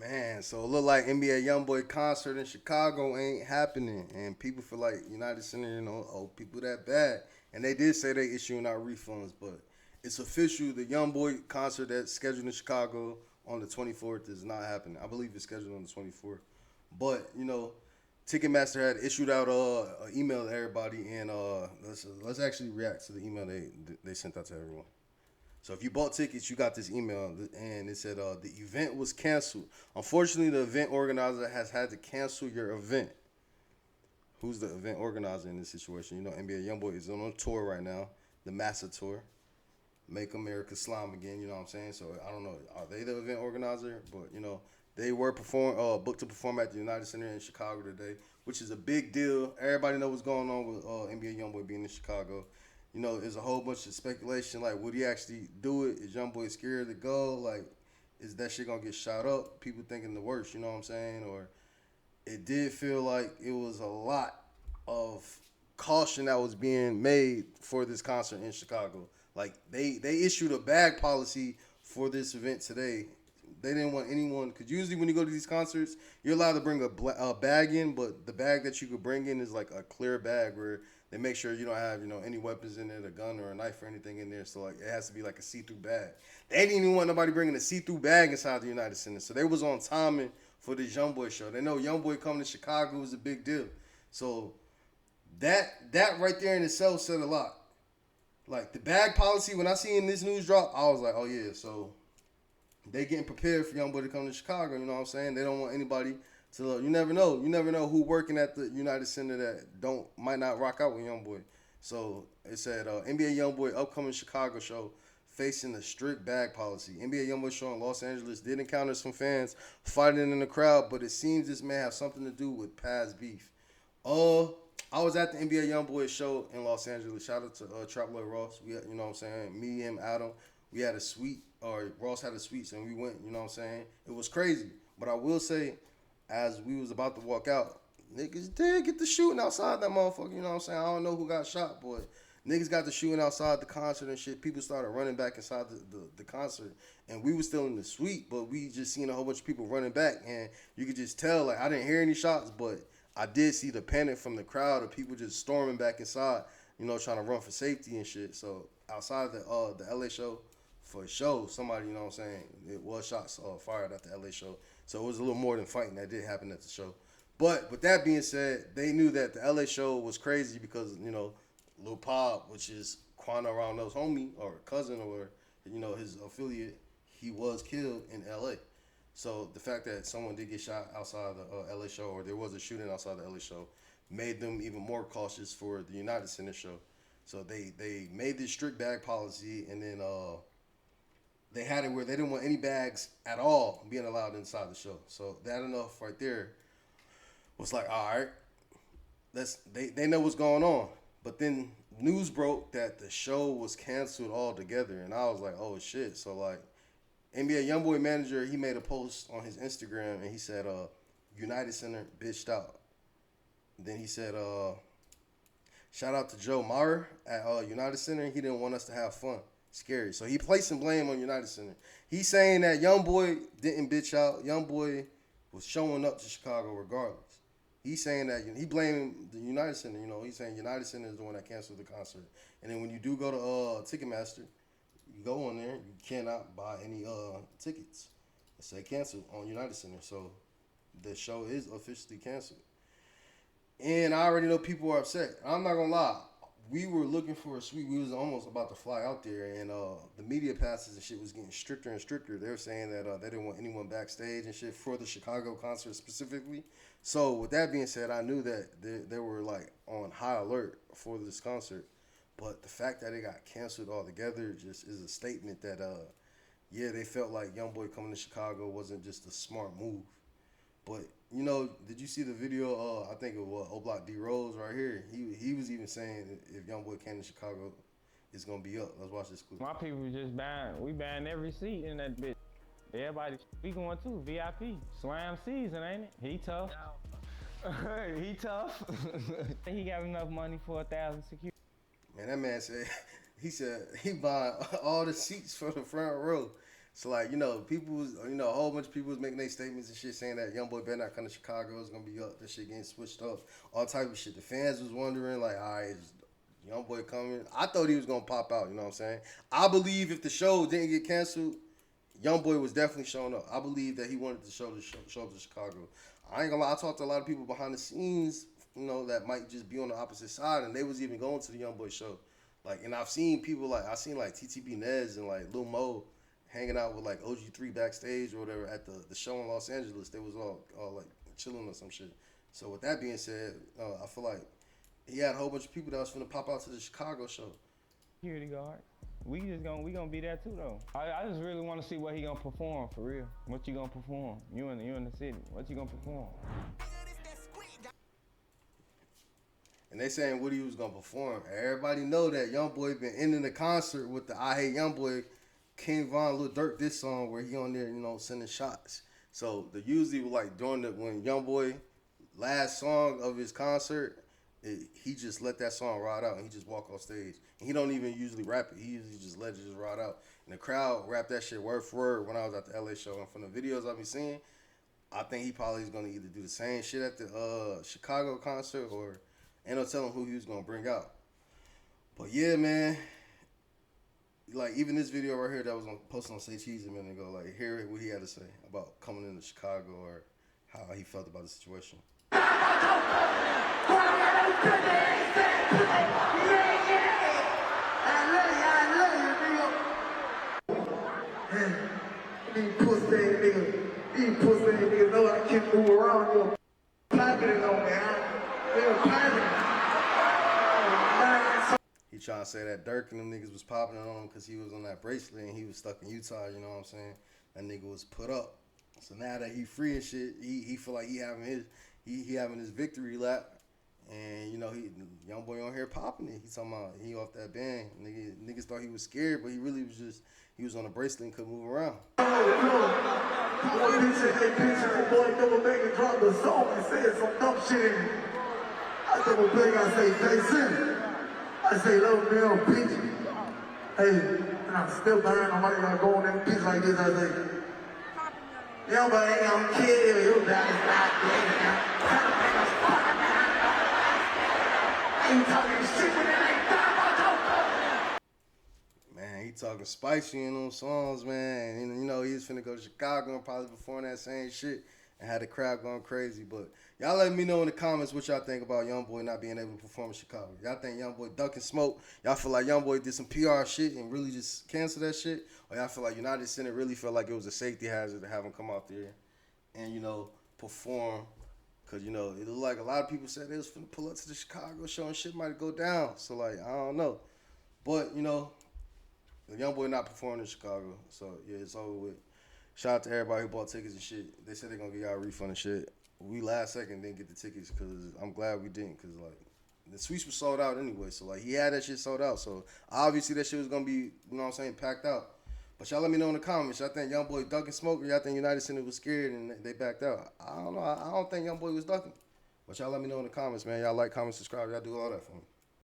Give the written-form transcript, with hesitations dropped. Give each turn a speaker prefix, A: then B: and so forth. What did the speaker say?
A: Man, so it look like NBA YoungBoy concert in Chicago ain't happening, and people feel like United Center, oh, people that bad, and they did say they issuing out refunds, but it's official. The YoungBoy concert that's scheduled in Chicago on the 24th is not happening. I believe it's scheduled on the 24th, but Ticketmaster had issued out an email to everybody, and let's actually react to the email they sent out to everyone. So if you bought tickets, you got this email, and it said the event was canceled. Unfortunately, the event organizer has had to cancel your event. Who's the event organizer in this situation? NBA YoungBoy is on a tour right now, the Massa Tour, Make America Slime Again. You know what I'm saying? So I don't know, are they the event organizer? But they were booked to perform at the United Center in Chicago today, which is a big deal. Everybody know what's going on with NBA YoungBoy being in Chicago. There's a whole bunch of speculation. Like, would he actually do it? Is YoungBoy scared to go? Like, is that shit gonna get shot up? People thinking the worst. You know what I'm saying? Or it did feel like it was a lot of caution that was being made for this concert in Chicago. Like, they issued a bag policy for this event today. They didn't want anyone, because usually when you go to these concerts, you're allowed to bring a bag in, but the bag that you could bring in is like a clear bag where they make sure you don't have any weapons in it, a gun or a knife or anything in there. So like it has to be like a see-through bag. They didn't even want nobody bringing a see-through bag inside the United Center. So they was on timing for this YoungBoy show. They know YoungBoy coming to Chicago is a big deal. So that right there in itself said a lot. Like the bag policy, when I seen this news drop, I was like, oh yeah, so they getting prepared for YoungBoy to come to Chicago. You know what I'm saying? They don't want anybody to. You never know. You never know who working at the United Center that might not rock out with YoungBoy. So it said NBA YoungBoy upcoming Chicago show facing a strict bag policy. NBA YoungBoy show in Los Angeles did encounter some fans fighting in the crowd, but it seems this may have something to do with past beef. I was at the NBA YoungBoy show in Los Angeles. Shout out to Trap Lloyd Ross. We, you know what I'm saying? Me, him, Adam. We had a suite, or Ross had a suite, and we went. You know what I'm saying? It was crazy. But I will say, as we was about to walk out, niggas did get the shooting outside that motherfucker. You know what I'm saying? I don't know who got shot, but niggas got the shooting outside the concert and shit. People started running back inside the concert, and we was still in the suite, but we just seen a whole bunch of people running back, and you could just tell. Like, I didn't hear any shots, but I did see the panic from the crowd of people just storming back inside, trying to run for safety and shit. So outside the LA show, for sure, somebody, you know what I'm saying, it was shots fired at the LA show. So it was a little more than fighting that did happen at the show. But with that being said, they knew that the LA show was crazy because, Lil Pop, which is Quano Rondo's homie or cousin or, his affiliate, he was killed in LA. So the fact that someone did get shot outside the LA show, or there was a shooting outside the LA show, made them even more cautious for the United Center show. So they made this strict bag policy, and then they had it where they didn't want any bags at all being allowed inside the show. So that enough right there was like, all right, they know what's going on. But then news broke that the show was canceled altogether, and I was like, oh shit. So like, NBA YoungBoy manager, he made a post on his Instagram, and he said, United Center bitched out. Then he said, shout out to Joe Mauer at United Center. He didn't want us to have fun. Scary. So he placing blame on United Center. He's saying that YoungBoy didn't bitch out. YoungBoy was showing up to Chicago regardless. He's saying that he blamed the United Center. He's saying United Center is the one that canceled the concert. And then when you do go to Ticketmaster, you go on there, you cannot buy any tickets. It say canceled on United Center. So the show is officially canceled. And I already know people are upset. I'm not gonna lie. We were looking for a suite. We was almost about to fly out there, and the media passes and shit was getting stricter and stricter. They were saying that they didn't want anyone backstage and shit for the Chicago concert specifically. So with that being said, I knew that they were like on high alert for this concert. But the fact that it got canceled altogether just is a statement that yeah, they felt like YoungBoy coming to Chicago wasn't just a smart move. But did you see the video? I think it was O'Block D Rose right here. He was even saying if YoungBoy came to Chicago, it's gonna be up. Let's watch this clip.
B: My people just buying. We buying every seat in that bitch. Everybody, we going too. VIP, slam season, ain't it? He tough. He tough. He got enough money for 1,000 security.
A: Man, that man said he buying all the seats for the front row. So like, people was, a whole bunch of people was making their statements and shit saying that YoungBoy better not come to Chicago. It's gonna be up. That shit getting switched up. All type of shit. The fans was wondering like, all right, is YoungBoy coming? I thought he was gonna pop out. You know what I'm saying? I believe if the show didn't get canceled, YoungBoy was definitely showing up. I believe that he wanted to show up to Chicago. I ain't gonna lie. I talked to a lot of people behind the scenes, that might just be on the opposite side, and they was even going to the YoungBoy show. Like, and I've seen people I seen like TTB Nez and like Lil Mo hanging out with like OG3 backstage or whatever at the show in Los Angeles. They was all like chilling or some shit. So with that being said, I feel like he had a whole bunch of people that was finna pop out to the Chicago show.
B: Security guard. We gonna be there too though. I just really want to see what he gonna perform for real. What you gonna perform? You in the city. What you gonna perform?
A: And they saying what he was gonna perform. Everybody know that YoungBoy been ending the concert with the I Hate YoungBoy, King Von, Lil Durk this song where he on there, sending shots. So the usually like when YoungBoy last song of his concert, he just let that song ride out and he just walk off stage. And he don't even usually rap it. He usually just let it just ride out. And the crowd rap that shit word for word when I was at the LA show. And from the videos I've been seeing, I think he probably is gonna either do the same shit at the Chicago concert or ain't no telling who he was gonna bring out. But yeah, man. Like even this video right here that was posted on Say Cheese a minute ago, like hear what he had to say about coming into Chicago or how he felt about the situation.
C: These pussy niggas know I can't move around. You're piping it on, man. They're piping.
A: He trying to say that Durk and them niggas was popping it on him because he was on that bracelet and he was stuck in Utah, you know what I'm saying? That nigga was put up. So now that he free and shit, he feel like he having his victory lap. And YoungBoy on here popping it. He talking about he off that band. Niggas thought he was scared, but he really was he was on a bracelet and couldn't move around.
C: Boy, boy, double back dropped the song and said some dumb shit in it. I double back, I say, Jason. I say, love me on pitch. Hey, and I'm still behind. Nobody gonna go on that pitch like this. I say, y'all ain't gonna kill you. That's not good. Ain't talking shit when it ain't done.
A: Man, he talking spicy in those songs, man. And he was finna go to Chicago and probably perform that same shit and had the crowd going crazy. But y'all let me know in the comments what y'all think about YoungBoy not being able to perform in Chicago. Y'all think YoungBoy ducking smoke? Y'all feel like YoungBoy did some PR shit and really just cancel that shit? Or y'all feel like United Center really felt like it was a safety hazard to have him come out there and, perform? Because, it looked like a lot of people said they was finna pull up to the Chicago show and shit might go down. So, like, I don't know. But, the YoungBoy not performing in Chicago. So, yeah, it's over with. Shout out to everybody who bought tickets and shit. They said they're going to get y'all a refund and shit. We last second didn't get the tickets because I'm glad we didn't because, like, the suites were sold out anyway. So, like, he had that shit sold out. So, obviously that shit was going to be, packed out. But y'all let me know in the comments. Y'all think YoungBoy ducking smoke or y'all think United Center was scared and they backed out? I don't know. I don't think YoungBoy was ducking. But y'all let me know in the comments, man. Y'all like, comment, subscribe. Y'all do all that for me.